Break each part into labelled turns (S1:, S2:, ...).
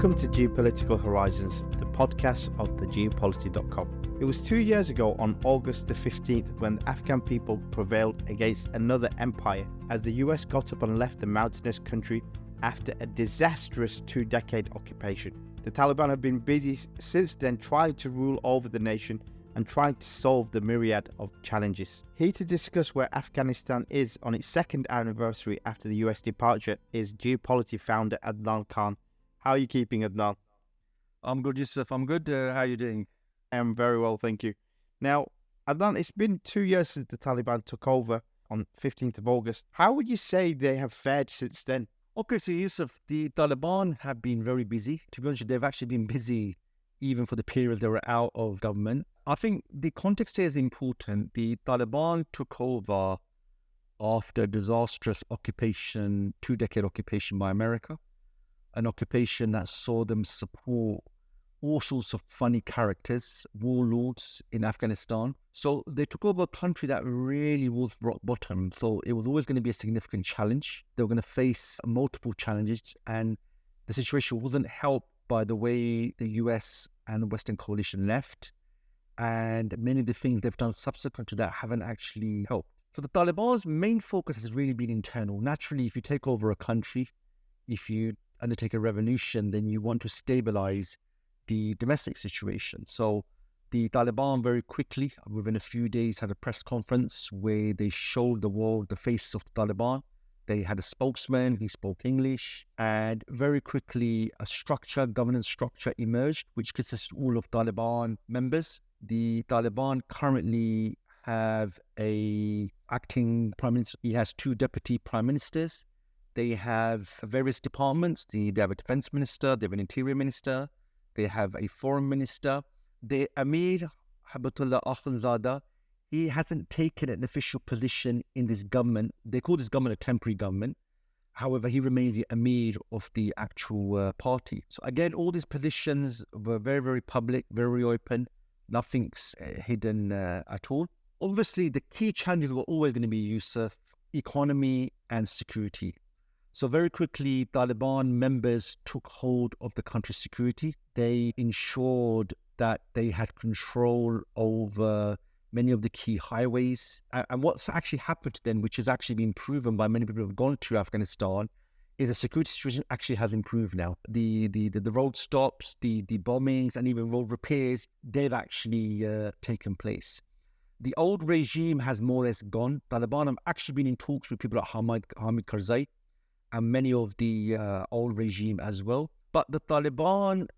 S1: Welcome to Geopolitical Horizons, the podcast of thegeopolity.com. It was 2 years ago on August the 15th when the Afghan people prevailed against another empire as the US got up and left the mountainous country after a disastrous 2-decade occupation. The Taliban have been busy since then trying to rule over the nation and trying to solve the myriad of challenges. Here to discuss where Afghanistan is on its second anniversary after the US departure is Geopolity founder Adnan Khan. How are you keeping, Adnan?
S2: I'm good, Yusuf. I'm good. How are you doing?
S1: I'm very well, thank you. Now, Adnan, it's been 2 years since the Taliban took over on 15th of August. How would you say they have fared since then?
S2: Okay, so Yusuf, the Taliban have been very busy. To be honest, they've actually been busy even for the period they were out of government. I think the context here is important. The Taliban took over after a disastrous occupation, 2-decade occupation by America, an occupation that saw them support all sorts of funny characters, warlords in Afghanistan. So they took over a country that really was rock bottom. So it was always going to be a significant challenge. They were going to face multiple challenges, and the situation wasn't helped by the way the US and the Western coalition left. And many of the things they've done subsequent to that haven't actually helped. So the Taliban's main focus has really been internal. Naturally, if you take over a country, if you undertake a revolution, then you want to stabilize the domestic situation. So the Taliban very quickly, within a few days, had a press conference where they showed the world the face of the Taliban. They had a spokesman who spoke English, and very quickly a governance structure emerged, which consists all of Taliban members. The Taliban currently have a acting prime minister. He has 2 deputy prime ministers. They have various departments. They have a defense minister, they have an interior minister, they have a foreign minister. The Amir Habatullah Akhundzada, he hasn't taken an official position in this government. They call this government a temporary government. However, he remains the Amir of the actual party. So again, all these positions were very, very public, very open. Nothing's hidden at all. Obviously, the key challenges were always going to be Yusuf, economy and security. So very quickly, Taliban members took hold of the country's security. They ensured that they had control over many of the key highways. And what's actually happened then, which has actually been proven by many people who have gone to Afghanistan, is the security situation actually has improved now. The road stops, the bombings, and even road repairs, they've actually taken place. The old regime has more or less gone. Taliban have actually been in talks with people like Hamid Karzai and many of the old regime as well. But the Taliban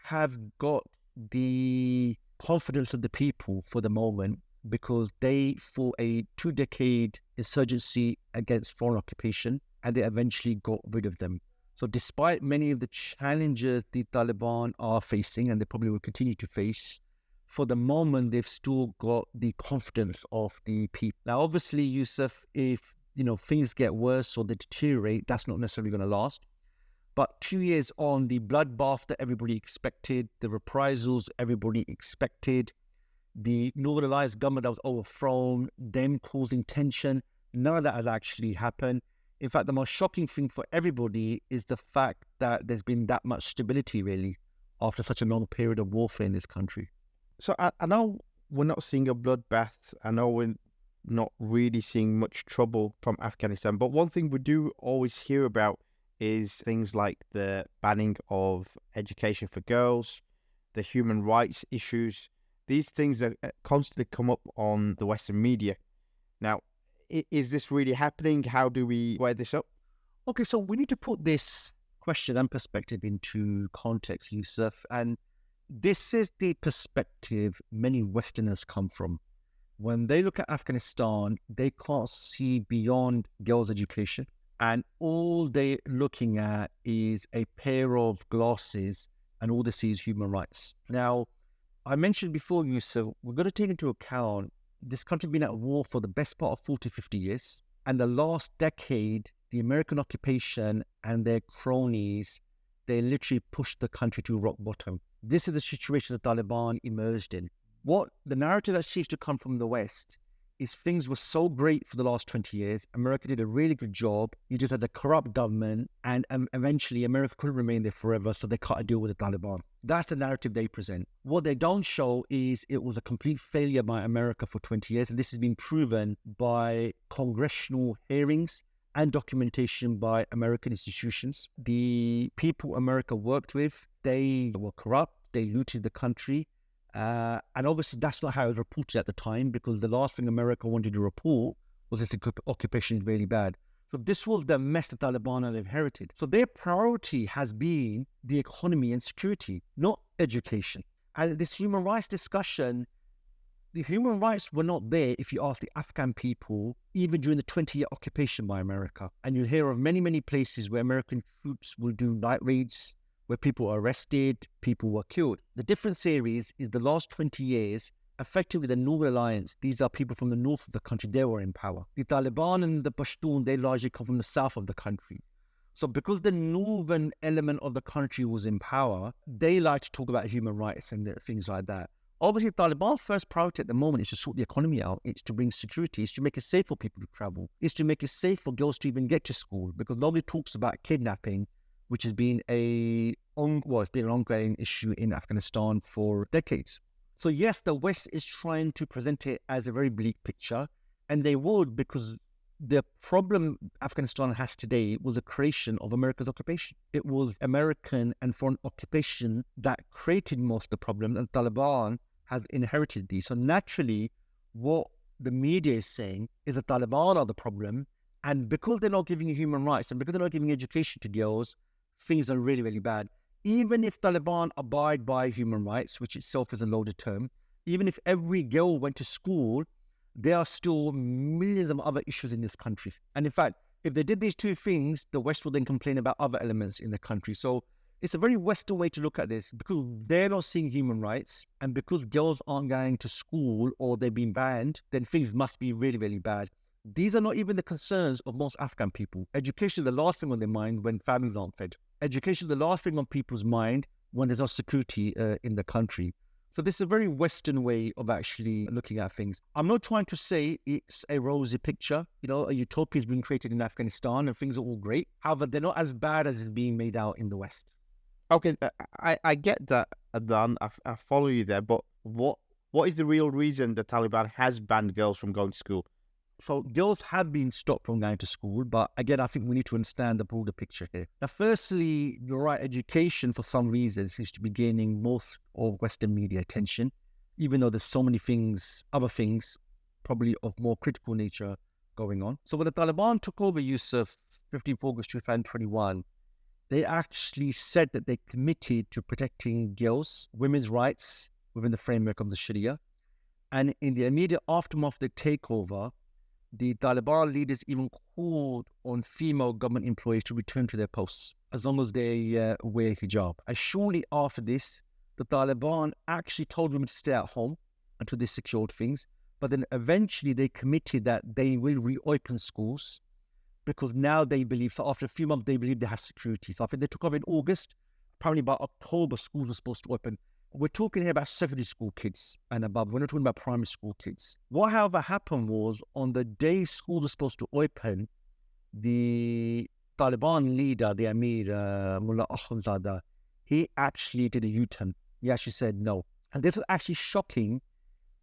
S2: have got the confidence of the people for the moment because they fought a 2-decade insurgency against foreign occupation, and they eventually got rid of them. So despite many of the challenges the Taliban are facing, and they probably will continue to face, for the moment, they've still got the confidence of the people. Now, obviously, Yusuf, if things get worse or they deteriorate, that's not necessarily going to last. But 2 years on, the bloodbath that everybody expected, the reprisals everybody expected, the Northern Alliance government that was overthrown, them causing tension, none of that has actually happened. In fact, the most shocking thing for everybody is the fact that there's been that much stability, really, after such a long period of warfare in this country.
S1: So I know we're not seeing a bloodbath. I know we're not really seeing much trouble from Afghanistan. But one thing we do always hear about is things like the banning of education for girls, the human rights issues. These things that constantly come up on the Western media. Now, is this really happening? How do we weigh this up?
S2: Okay, so we need to put this question and perspective into context, Yusuf. And this is the perspective many Westerners come from. When they look at Afghanistan, they can't see beyond girls' education. And all they're looking at is a pair of glasses, and all they see is human rights. Now, I mentioned before, Yusuf, we've got to take into account this country has been at war for the best part of 40, 50 years. And the last decade, the American occupation and their cronies, they literally pushed the country to rock bottom. This is the situation the Taliban emerged in. What the narrative that seems to come from the West is things were so great for the last 20 years. America did a really good job. You just had a corrupt government, and eventually America couldn't remain there forever, so they cut a deal with the Taliban. That's the narrative they present. What they don't show is it was a complete failure by America for 20 years, and this has been proven by congressional hearings and documentation by American institutions. The people America worked with, they were corrupt, they looted the country, and obviously that's not how it was reported at the time, because the last thing America wanted to report was this occupation is really bad. So this was the mess the Taliban had inherited. So their priority has been the economy and security, not education. And this human rights discussion, the human rights were not there if you ask the Afghan people, even during the 20-year occupation by America. And you'll hear of many, many places where American troops will do night raids, where people are arrested, people were killed. The difference here is the last 20 years, effectively the Northern Alliance, these are people from the north of the country, they were in power. The Taliban and the Pashtun, they largely come from the south of the country. So because the northern element of the country was in power, they like to talk about human rights and things like that. Obviously, Taliban's first priority at the moment is to sort the economy out. It's to bring security. It's to make it safe for people to travel. It's to make it safe for girls to even get to school, because nobody talks about kidnapping, which has been it's been an ongoing issue in Afghanistan for decades. So yes, the West is trying to present it as a very bleak picture, and they would, because the problem Afghanistan has today was the creation of America's occupation. It was American and foreign occupation that created most of the problem, and Taliban has inherited these. So naturally, what the media is saying is that Taliban are the problem, and because they're not giving human rights and because they're not giving education to girls, things are really, really bad. Even if Taliban abide by human rights, which itself is a loaded term, even if every girl went to school, there are still millions of other issues in this country. And in fact, if they did these two things, the West will then complain about other elements in the country. So it's a very Western way to look at this, because they're not seeing human rights, and because girls aren't going to school or they've been banned, then things must be really, really bad. These are not even the concerns of most Afghan people. Education is the last thing on their mind when families aren't fed. Education is the last thing on people's mind when there's no security in the country. So this is a very Western way of actually looking at things. I'm not trying to say it's a rosy picture. You know, a utopia has been created in Afghanistan and things are all great. However, they're not as bad as is being made out in the West.
S1: Okay, I get that, Adnan. I follow you there. But what is the real reason the Taliban has banned girls from going to school?
S2: So girls have been stopped from going to school, but again, I think we need to understand the broader picture here. Now, firstly, you're right, education for some reason seems to be gaining most of Western media attention, even though there's so many things, other things, probably of more critical nature going on. So when the Taliban took over Yusuf, 15th August 2021, they actually said that they committed to protecting girls, women's rights within the framework of the Sharia. And in the immediate aftermath of the takeover, the Taliban leaders even called on female government employees to return to their posts as long as they wear hijab. And shortly after this, the Taliban actually told women to stay at home until they secured things. But then eventually they committed that they will reopen schools, because now they believe, so after a few months, they believe they have security. So I think they took over in August. Apparently by October, schools were supposed to open. We're talking here about secondary school kids and above. We're not talking about primary school kids. What, however, happened was on the day schools were supposed to open, the Taliban leader, the Amir, Mullah Akhundzada, he actually did a U-turn. He actually said no. And this was actually shocking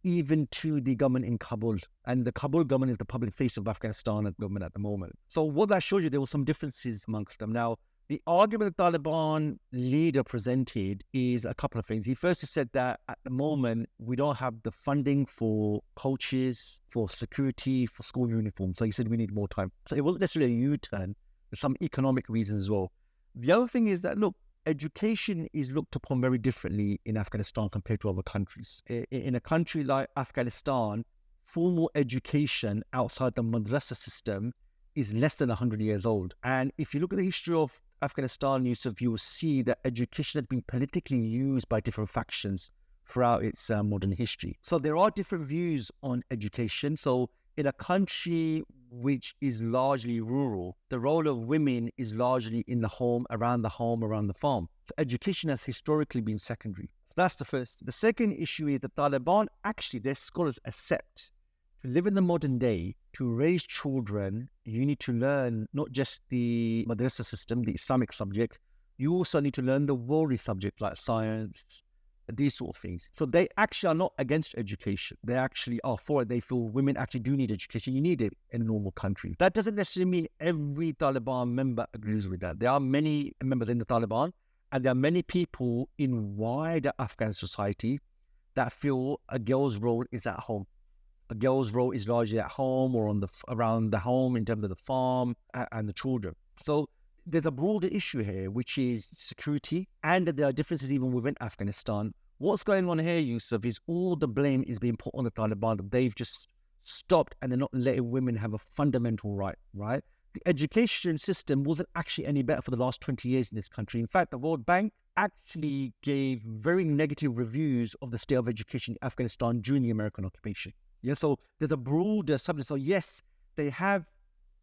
S2: even to the government in Kabul. And the Kabul government is the public face of Afghanistan government at the moment. So what that shows you, there were some differences amongst them. Now, the argument the Taliban leader presented is a couple of things. He first said that at the moment, we don't have the funding for coaches, for security, for school uniforms. So he said we need more time. So it wasn't necessarily a U-turn. There's some economic reasons as well. The other thing is that, look, education is looked upon very differently in Afghanistan compared to other countries. In a country like Afghanistan, formal education outside the madrasa system is less than 100 years old. And if you look at the history of Afghanistan, Yusuf, you will see that education has been politically used by different factions throughout its modern history. So there are different views on education. So in a country which is largely rural, the role of women is largely in the home, around the farm. So education has historically been secondary. So that's the first. The second issue is the Taliban, actually, their scholars accept To live in the modern day, to raise children, you need to learn not just the madrasa system, the Islamic subject, you also need to learn the worldly subjects like science, these sort of things. So they actually are not against education. They actually are for it. They feel women actually do need education. You need it in a normal country. That doesn't necessarily mean every Taliban member agrees with that. There are many members in the Taliban, and there are many people in wider Afghan society that feel a girl's role is at home. A girl's role is largely at home or around the home in terms of the farm and the children. So there's a broader issue here, which is security, and that there are differences even within Afghanistan. What's going on here, Yusuf, is all the blame is being put on the Taliban, that they've just stopped and they're not letting women have a fundamental right? The education system wasn't actually any better for the last 20 years in this country. In fact, the World Bank actually gave very negative reviews of the state of education in Afghanistan during the American occupation. Yeah, so there's a broader subject. So yes, the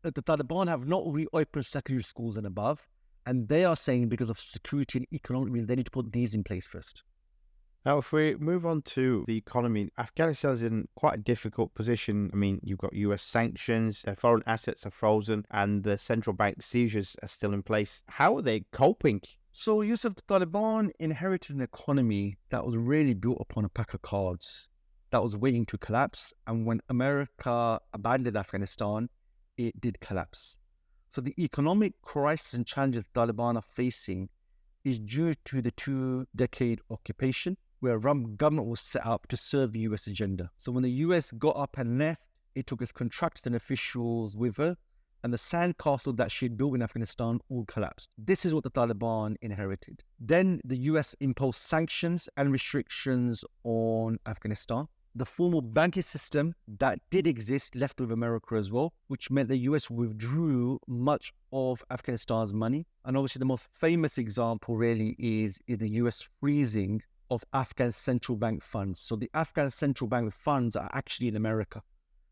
S2: Taliban have not reopened secondary schools and above, and they are saying because of security and economic reasons, they need to put these in place first.
S1: Now, if we move on to the economy, Afghanistan is in quite a difficult position. I mean, you've got US sanctions, their foreign assets are frozen, and the central bank seizures are still in place. How are they coping?
S2: So, Yusuf, the Taliban inherited an economy that was really built upon a pack of cards that was waiting to collapse. And when America abandoned Afghanistan, it did collapse. So the economic crisis and challenges the Taliban are facing is due to the 2-decade occupation, where a government was set up to serve the US agenda. So when the US got up and left, it took its contractors and officials with her, and the sandcastle that she had built in Afghanistan all collapsed. This is what the Taliban inherited. Then the US imposed sanctions and restrictions on Afghanistan. The formal banking system that did exist left with America as well, which meant the US withdrew much of Afghanistan's money. And obviously the most famous example really is the US freezing of Afghan central bank funds. So the Afghan central bank funds are actually in America.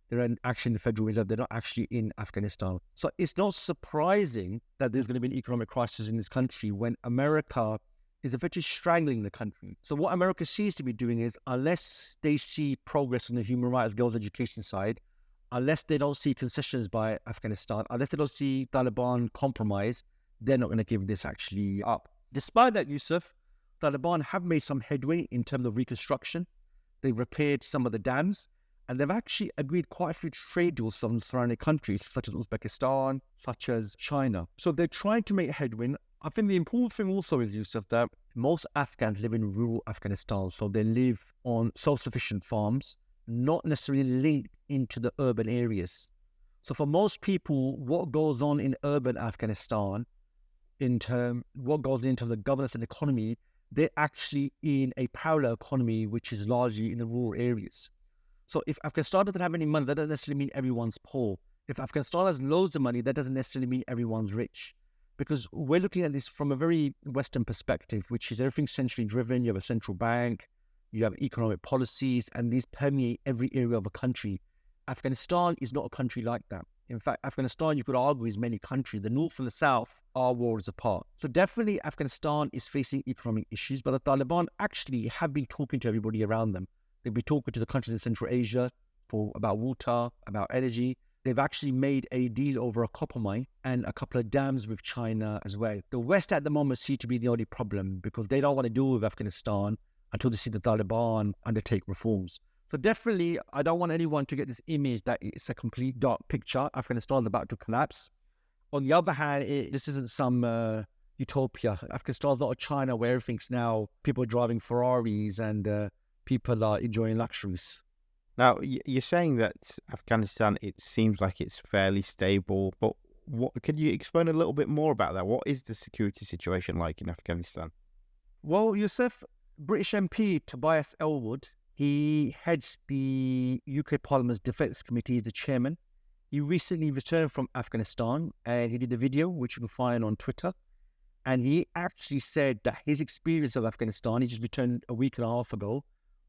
S2: They're actually in the Federal Reserve. They're not actually in Afghanistan. So it's not surprising that there's going to be an economic crisis in this country when America is effectively strangling the country. So what America seems to be doing is, unless they see progress on the human rights, girls' education side, unless they don't see concessions by Afghanistan, unless they don't see Taliban compromise, they're not going to give this actually up. Despite that, Yusuf, Taliban have made some headway in terms of reconstruction. They've repaired some of the dams, and they've actually agreed quite a few trade deals with surrounding countries, such as Uzbekistan, such as China. So they're trying to make headway. I think the important thing also is, Yusuf, that most Afghans live in rural Afghanistan. So they live on self-sufficient farms, not necessarily linked into the urban areas. So for most people, what goes on in urban Afghanistan, what goes into the governance and economy, they're actually in a parallel economy, which is largely in the rural areas. So if Afghanistan doesn't have any money, that doesn't necessarily mean everyone's poor. If Afghanistan has loads of money, that doesn't necessarily mean everyone's rich. Because we're looking at this from a very Western perspective, which is everything centrally driven. You have a central bank, you have economic policies, and these permeate every area of a country. Afghanistan is not a country like that. In fact, Afghanistan, you could argue, is many countries. The north and the south are worlds apart. So definitely Afghanistan is facing economic issues, but the Taliban actually have been talking to everybody around them. They've been talking to the countries in Central Asia about water, about energy. They've actually made a deal over a copper mine and a couple of dams with China as well. The West at the moment seems to be the only problem because they don't want to deal with Afghanistan until they see the Taliban undertake reforms. So definitely, I don't want anyone to get this image that it's a complete dark picture. Afghanistan is about to collapse. On the other hand, this isn't some utopia. Afghanistan's not a China where everything's now people are driving Ferraris and people are enjoying luxuries.
S1: Now, you're saying that Afghanistan, it seems like it's fairly stable, but could you explain a little bit more about that? What is the security situation like in Afghanistan?
S2: Well, Yusuf, British MP Tobias Ellwood, he heads the UK Parliament's Defence Committee, he's the chairman. He recently returned from Afghanistan and he did a video, which you can find on Twitter. And he actually said that his experience of Afghanistan, he just returned a week and a half ago,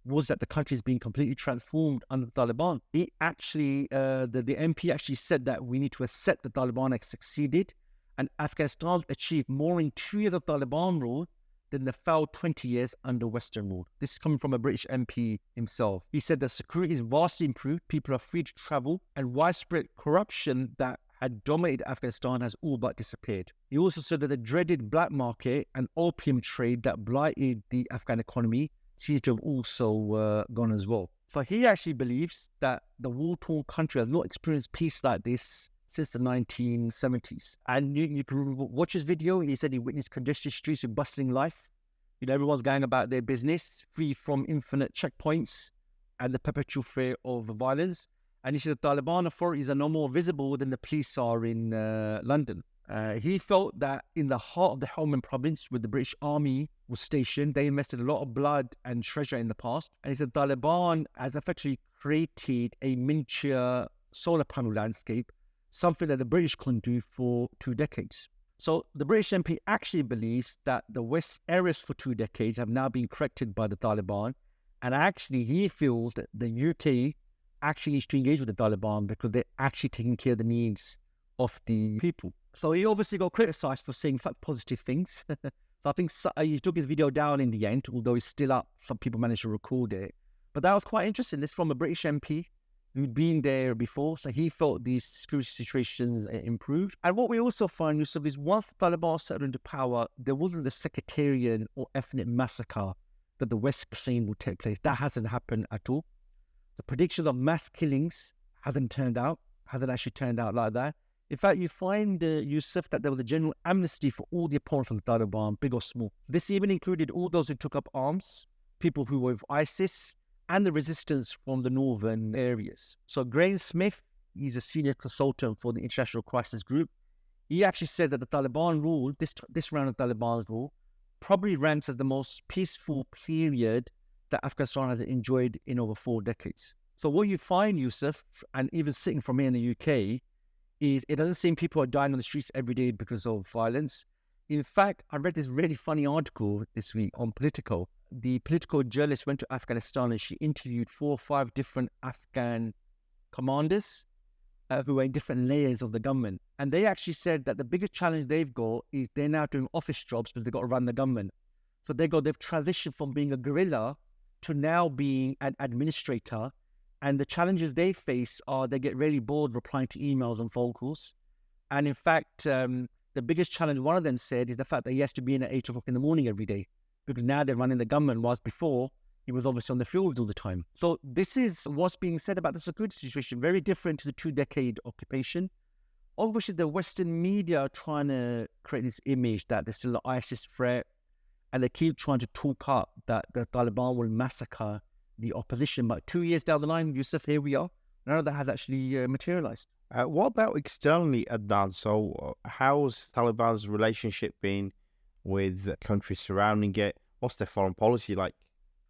S2: was that the country is being completely transformed under the Taliban. He actually, the MP actually said that we need to accept the Taliban has succeeded and Afghanistan's achieved more in 2 years of Taliban rule than the failed 20 years under Western rule. This is coming from a British MP himself. He said that security is vastly improved, people are free to travel, and widespread corruption that had dominated Afghanistan has all but disappeared. He also said that the dreaded black market and opium trade that blighted the Afghan economy seems to have also gone as well. So he actually believes that the war-torn country has not experienced peace like this since the 1970s. And you can watch his video. He said he witnessed congested streets with bustling life. Everyone's going about their business, free from infinite checkpoints and the perpetual fear of violence. And he said the Taliban authorities are no more visible than the police are in London. He felt that in the heart of the Helmand province, where the British Army was stationed, they invested a lot of blood and treasure in the past. And he said the Taliban has effectively created a miniature solar panel landscape, something that the British couldn't do for 2 decades. So the British MP actually believes that the West's errors for 2 decades have now been corrected by the Taliban. And actually, he feels that the UK actually needs to engage with the Taliban because they're actually taking care of the needs of the people. So he obviously got criticised for saying such positive things. So I think he took his video down in the end, although it's still up. Some people managed to record it. But that was quite interesting. This is from a British MP who'd been there before, so he felt these security situations improved. And what we also find, Yusuf, is once the Taliban settled into power, there wasn't the sectarian or ethnic massacre that the West claimed would take place. That hasn't happened at all. The predictions of mass killings hasn't actually turned out like that. In fact, you find, Yusuf, that there was a general amnesty for all the opponents of the Taliban, big or small. This even included all those who took up arms, people who were with ISIS, and the resistance from the northern areas. So Graham Smith, he's a senior consultant for the International Crisis Group. He actually said that the Taliban rule, this round of Taliban's rule, probably ranks as the most peaceful period that Afghanistan has enjoyed in over 4 decades. So what you find, Yusuf, and even sitting from here in the UK, is it doesn't seem people are dying on the streets every day because of violence. In fact, I read this really funny article this week on Politico. The political journalist went to Afghanistan and she interviewed 4 or 5 different Afghan commanders who were in different layers of the government. And they actually said that the biggest challenge they've got is they're now doing office jobs because they've got to run the government. So they've transitioned from being a guerrilla to now being an administrator. And the challenges they face are they get really bored replying to emails and phone calls. And in fact, the biggest challenge one of them said is the fact that he has to be in at 8 o'clock in the morning every day, because now they're running the government, whilst before he was obviously on the fields all the time. So this is what's being said about the security situation, very different to the 2-decade occupation. Obviously, the Western media are trying to create this image that there's still an ISIS threat, and they keep trying to talk up that the Taliban will massacre the opposition. But 2 years down the line, Yusuf, here we are. None of that has actually materialized.
S1: What about externally, Adnan? So how's Taliban's relationship been with countries surrounding it? What's their foreign policy like?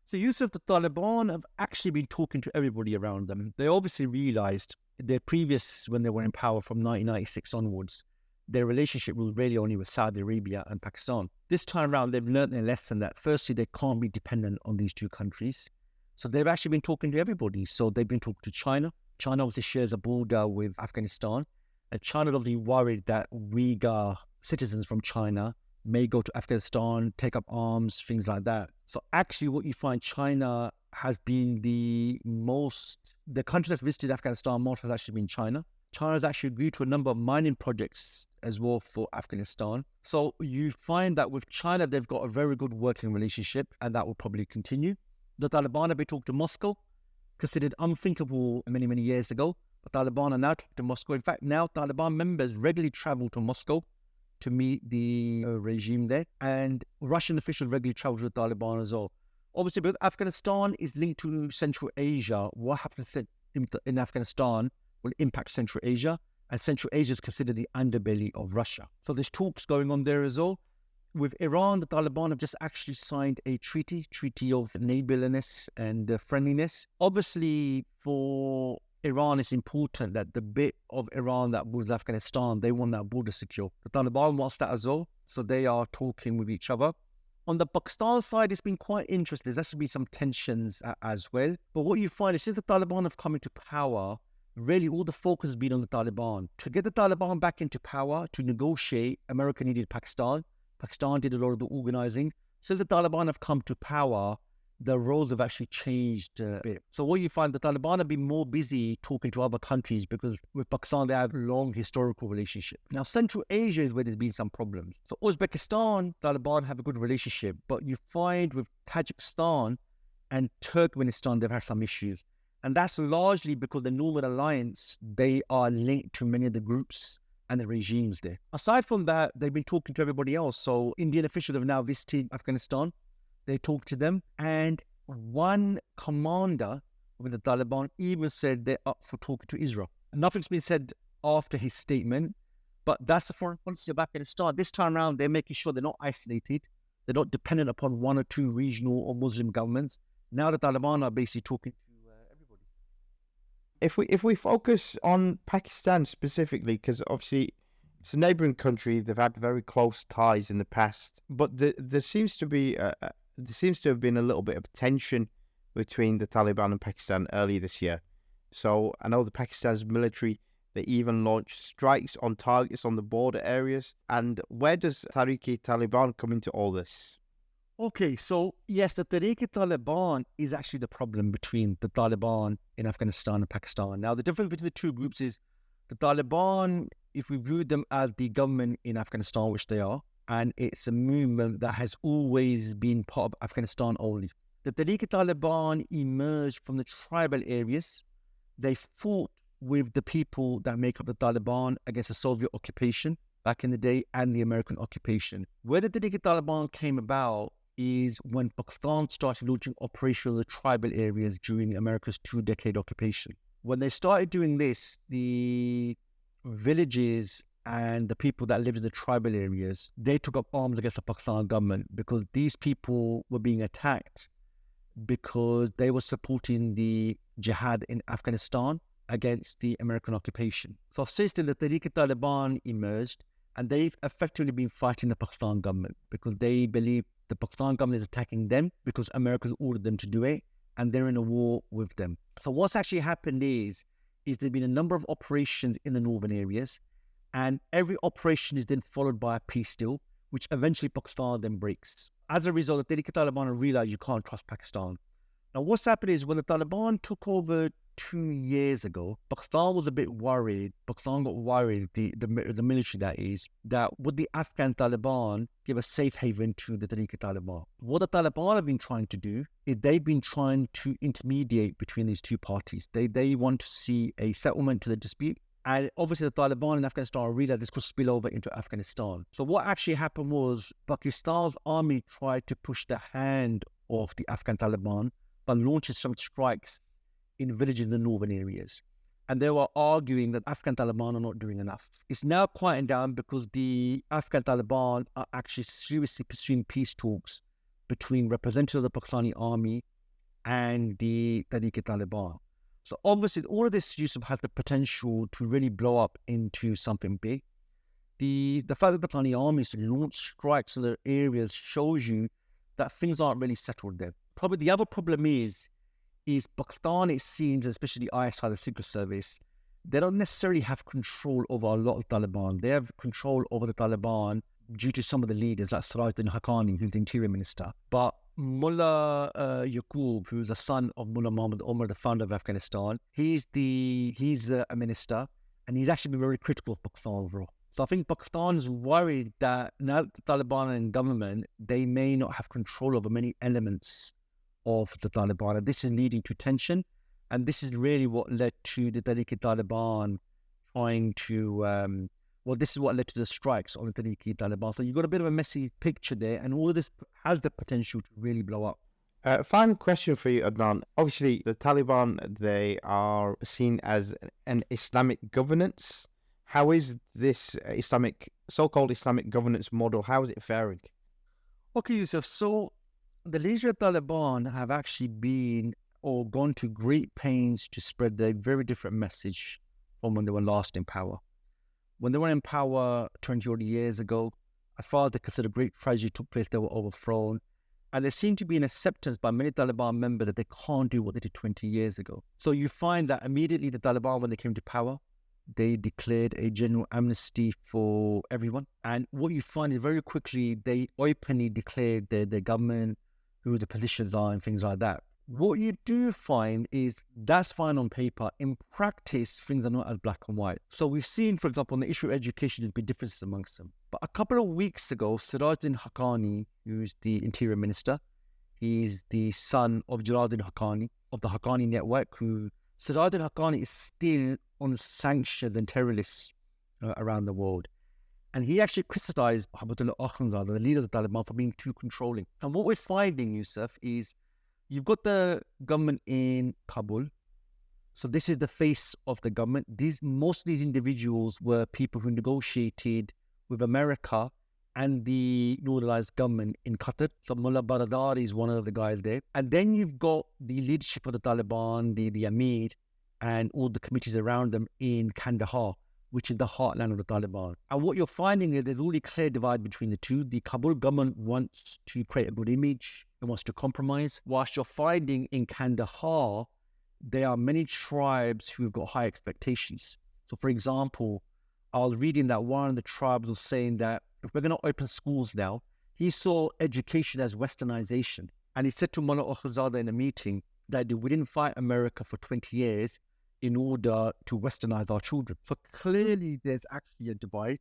S2: So Yusuf, the Taliban have actually been talking to everybody around them. They obviously realized their previous, when they were in power from 1996 onwards, their relationship was really only with Saudi Arabia and Pakistan. This time around, they've learned their lesson that firstly, they can't be dependent on these 2 countries. So they've actually been talking to everybody. So they've been talking to China. China obviously shares a border with Afghanistan. And China's obviously worried that Uyghur citizens from China may go to Afghanistan, take up arms, things like that. So actually what you find, China has been the country that's visited Afghanistan most has actually been China. China has actually agreed to a number of mining projects as well for Afghanistan. So you find that with China, they've got a very good working relationship, and that will probably continue. The Taliban have been talking to Moscow, considered unthinkable many, many years ago. But Taliban are now talking to Moscow. In fact, now Taliban members regularly travel to Moscow to meet the regime there. And Russian officials regularly travel to the Taliban as well. Obviously, because Afghanistan is linked to Central Asia, what happens in Afghanistan will impact Central Asia. And Central Asia is considered the underbelly of Russia. So there's talks going on there as well. With Iran, the Taliban have just actually signed a treaty of neighborliness and friendliness. Obviously, for Iran, it's important that the bit of Iran that borders Afghanistan, they want that border secure. The Taliban wants that as well, so they are talking with each other. On the Pakistan side, it's been quite interesting. There's actually been some tensions as well. But what you find is since the Taliban have come into power, really all the focus has been on the Taliban. To get the Taliban back into power, to negotiate, America needed Pakistan. Pakistan did a lot of the organizing. Since the Taliban have come to power, the roles have actually changed a bit. So what you find, the Taliban have been more busy talking to other countries because with Pakistan, they have a long historical relationship. Now, Central Asia is where there's been some problems. So Uzbekistan, Taliban have a good relationship, but you find with Tajikistan and Turkmenistan, they've had some issues. And that's largely because the Northern Alliance, they are linked to many of the groups and the regimes there. Aside from that, they've been talking to everybody else. So Indian officials have now visited Afghanistan. They talked to them. And one commander with the Taliban even said they're up for talking to Israel. Nothing's been said after his statement, but that's the foreign policy of Afghanistan. This time around, they're making sure they're not isolated. They're not dependent upon one or two regional or Muslim governments. Now the Taliban are basically talking to everybody.
S1: If we focus on Pakistan specifically, because obviously it's a neighbouring country, they've had very close ties in the past, but there seems to have been a little bit of tension between the Taliban and Pakistan earlier this year. So I know the Pakistan's military, they even launched strikes on targets on the border areas. And where does Tehrik-i-Taliban come into all this?
S2: Okay, so yes, the Tehrik-i-Taliban is actually the problem between the Taliban in Afghanistan and Pakistan. Now, the difference between the two groups is the Taliban, if we view them as the government in Afghanistan, which they are, and it's a movement that has always been part of Afghanistan only. The Tehrik-i-Taliban emerged from the tribal areas. They fought with the people that make up the Taliban against the Soviet occupation back in the day and the American occupation. Where the Tehrik-i-Taliban came about is when Pakistan started launching operations in the tribal areas during America's 2-decade occupation. When they started doing this, the villages and the people that lived in the tribal areas, they took up arms against the Pakistan government because these people were being attacked because they were supporting the jihad in Afghanistan against the American occupation. So since then, the Tehrik-i-Taliban emerged, and they've effectively been fighting the Pakistan government because they believe the Pakistan government is attacking them because America's ordered them to do it, and they're in a war with them. So what's actually happened is there's been a number of operations in the northern areas, and every operation is then followed by a peace deal, which eventually Pakistan then breaks. As a result, the Tehrik-i-Taliban realized you can't trust Pakistan. Now, what's happened is when the Taliban took over 2 years ago, Pakistan was a bit worried. Pakistan got worried, the military that is, that would the Afghan Taliban give a safe haven to the Tehrik-i-Taliban? What the Taliban have been trying to do is they've been trying to intermediate between these two parties. They want to see a settlement to the dispute. And obviously the Taliban in Afghanistan realized this could spill over into Afghanistan. So what actually happened was Pakistan's army tried to push the hand of the Afghan Taliban by launching some strikes in villages in the northern areas. And they were arguing that Afghan Taliban are not doing enough. It's now quieting down because the Afghan Taliban are actually seriously pursuing peace talks between representatives of the Pakistani army and the Tehrik-i-Taliban. So obviously, all of this use has the potential to really blow up into something big. The fact that the Pakistani army has launched strikes in the areas shows you that things aren't really settled there. Probably the other problem is Pakistan, it seems, especially the ISI, the Secret Service, they don't necessarily have control over a lot of Taliban. They have control over the Taliban due to some of the leaders, like Sirajuddin Haqqani, who's the interior minister. But Mullah Yaqub, who's the son of Mullah Muhammad Omar, the founder of Afghanistan, he's a minister, and he's actually been very critical of Pakistan overall. So I think Pakistan is worried that now that the Taliban are in government, they may not have control over many elements of the Taliban, and this is leading to tension, and this is really what led to the Tehrik-i-Taliban trying to this is what led to the strikes on the Tehrik-i-Taliban. So you've got a bit of a messy picture there, and all of this has the potential to really blow up.
S1: Final question for you, Adnan. Obviously, the Taliban, they are seen as an Islamic governance. How is this so-called Islamic governance model, how is it faring?
S2: Okay, Yusuf, so the leadership of Taliban have actually been or gone to great pains to spread a very different message from when they were last in power. When they were in power 20 odd years ago, as far as they consider great tragedy took place, they were overthrown. And there seemed to be an acceptance by many Taliban members that they can't do what they did 20 years ago. So you find that immediately the Taliban, when they came to power, they declared a general amnesty for everyone. And what you find is very quickly, they openly declared their government, who the politicians are and things like that. What you do find is that's fine on paper. In practice, things are not as black and white. So we've seen, for example, on the issue of education, there's been differences amongst them. But a couple of weeks ago, Sirajuddin Haqqani, who's the interior minister, he's the son of Jalaluddin Haqqani, of the Haqqani network, who Sirajuddin Haqqani is still on sanctions and terror lists around the world. And he actually criticized Habatullah Akhundzada, the leader of the Taliban, for being too controlling. And what we're finding, Yusuf, is you've got the government in Kabul. So this is the face of the government. Most of these individuals were people who negotiated with America and the Noor-Alliance government in Qatar. So Mullah Baradar is one of the guys there. And then you've got the leadership of the Taliban, the Amir, and all the committees around them in Kandahar, which is the heartland of the Taliban. And what you're finding is there's a really clear divide between the two. The Kabul government wants to create a good image. It wants to compromise. Whilst you're finding in Kandahar, there are many tribes who've got high expectations. So for example, I was reading that one of the tribes was saying that if we're going to open schools now, he saw education as westernization. And he said to Mullah Akhundzada in a meeting that we didn't fight America for 20 years in order to westernize our children. So clearly there's actually a divide.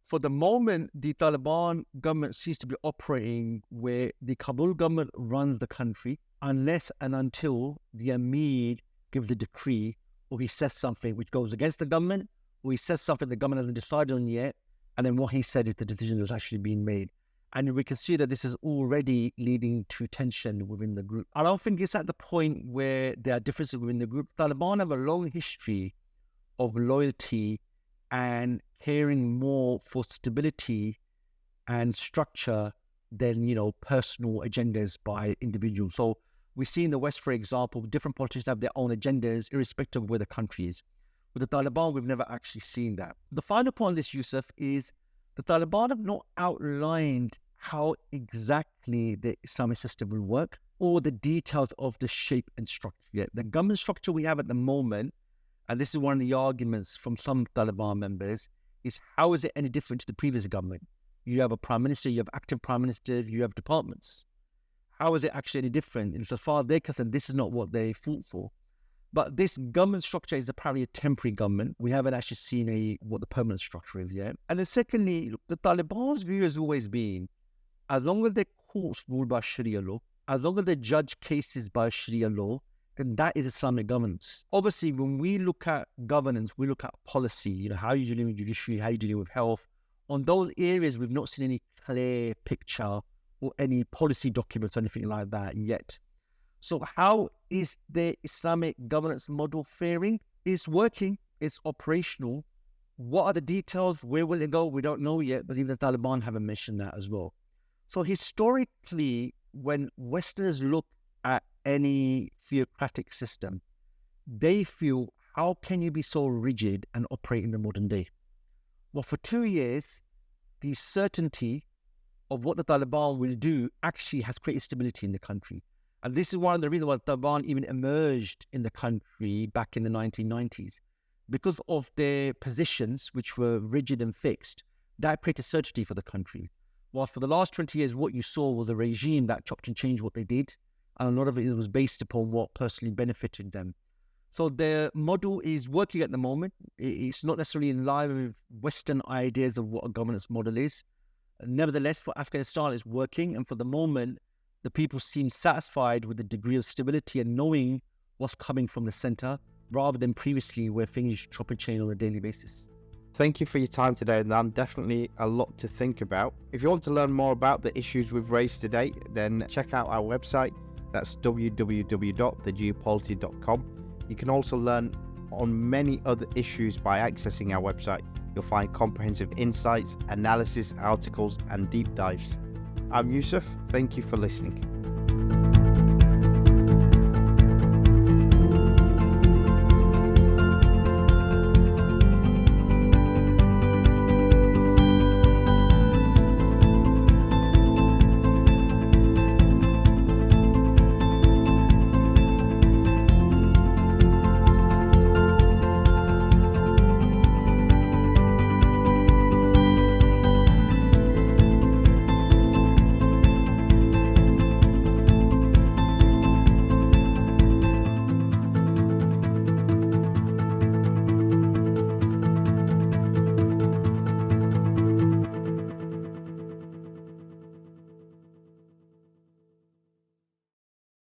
S2: For the moment, the Taliban government seems to be operating where the Kabul government runs the country unless and until the Amir gives the decree or he says something which goes against the government, or he says something the government hasn't decided on yet, and then what he said is the decision that's actually being made. And we can see that this is already leading to tension within the group. I don't think it's at the point where there are differences within the group. Taliban have a long history of loyalty and caring more for stability and structure than, personal agendas by individuals. So we see in the West, for example, different politicians have their own agendas, irrespective of where the country is. With the Taliban, we've never actually seen that. The final point on this, Yusuf, is the Taliban have not outlined how exactly the Islamic system will work or the details of the shape and structure yet. The government structure we have at the moment, and this is one of the arguments from some Taliban members, is how is it any different to the previous government? You have a prime minister, you have acting prime minister, you have departments. How is it actually any different? And so far they're concerned, this is not what they fought for. But this government structure is apparently a temporary government. We haven't actually seen what the permanent structure is yet. And then secondly, look, the Taliban's view has always been, as long as their courts rule by Sharia law, as long as they judge cases by Sharia law, then that is Islamic governance. Obviously, when we look at governance, we look at policy, how you're dealing with judiciary, how you're dealing with health. On those areas, we've not seen any clear picture or any policy documents or anything like that yet. So how is the Islamic governance model faring? It's working, it's operational. What are the details? Where will it go? We don't know yet, but even the Taliban haven't mentioned that as well. So historically, when Westerners look at any theocratic system, they feel, how can you be so rigid and operate in the modern day? Well, for 2 years, the certainty of what the Taliban will do actually has created stability in the country. And this is one of the reasons why the Taliban even emerged in the country back in the 1990s. Because of their positions, which were rigid and fixed, that created certainty for the country. While for the last 20 years, what you saw was a regime that chopped and changed what they did. And a lot of it was based upon what personally benefited them. So their model is working at the moment. It's not necessarily in line with Western ideas of what a governance model is. Nevertheless, for Afghanistan, it's working. And for the moment, the people seem satisfied with the degree of stability and knowing what's coming from the center, rather than previously where things chop and change on a daily basis.
S1: Thank you for your time today, and definitely a lot to think about. If you want to learn more about the issues we've raised today, then check out our website. That's www.thegeopolity.com. You can also learn on many other issues by accessing our website. You'll find comprehensive insights, analysis, articles, and deep dives. I'm Yusuf. Thank you for listening.